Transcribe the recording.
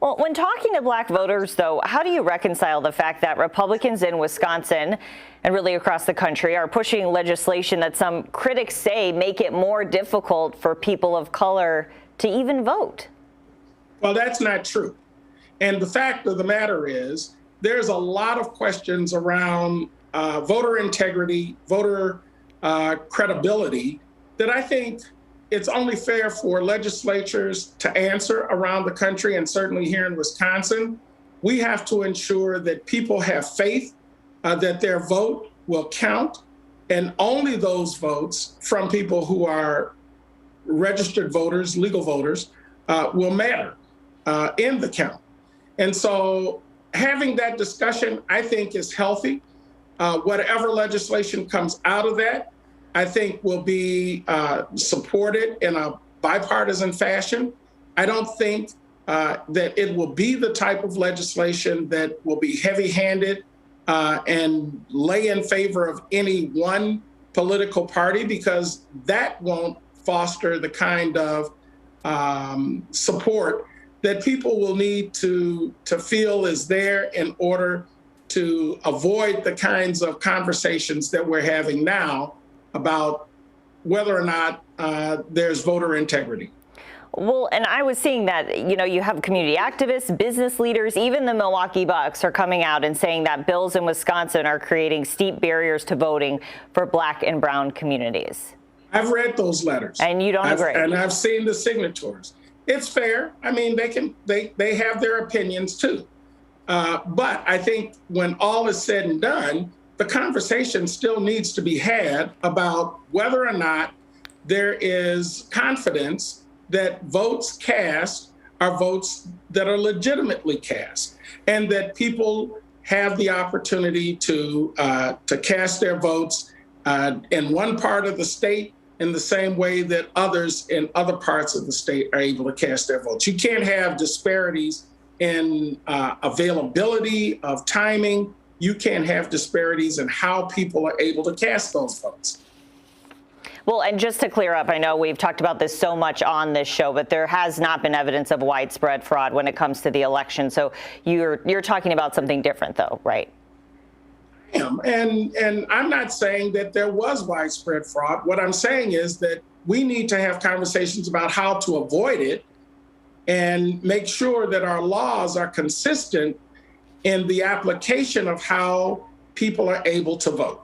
Well, when talking to black voters, though, how do you reconcile the fact that Republicans in Wisconsin and really across the country are pushing legislation that some critics say make it more difficult for people of color to even vote? Well, that's not true. And the fact of the matter is, there's a lot of questions around voter integrity, voter credibility that I think it's only fair for legislatures to answer around the country, and certainly here in Wisconsin. We have to ensure that people have faith that their vote will count, and only those votes from people who are registered voters, legal voters, will matter in the count. And so having that discussion, I think, is healthy. Whatever legislation comes out of that, I think will be supported in a bipartisan fashion. I don't think that it will be the type of legislation that will be heavy-handed and lay in favor of any one political party, because that won't foster the kind of support that people will need to feel is there in order to avoid the kinds of conversations that we're having now about whether or not there's voter integrity. Well, and I was seeing that, you have community activists, business leaders, even the Milwaukee Bucks are coming out and saying that bills in Wisconsin are creating steep barriers to voting for black and brown communities. I've read those letters. And you don't agree? And I've seen the signatories. It's fair. I mean, they have their opinions too. But I think when all is said and done, the conversation still needs to be had about whether or not there is confidence that votes cast are votes that are legitimately cast, and that people have the opportunity to cast their votes in one part of the state in the same way that others in other parts of the state are able to cast their votes. You can't have disparities in availability of timing. You can't have disparities in how people are able to cast those votes. Well, and just to clear up, I know we've talked about this so much on this show, but there has not been evidence of widespread fraud when it comes to the election. So you're talking about something different, though, right? I am. And I'm not saying that there was widespread fraud. What I'm saying is that we need to have conversations about how to avoid it and make sure that our laws are consistent in the application of how people are able to vote.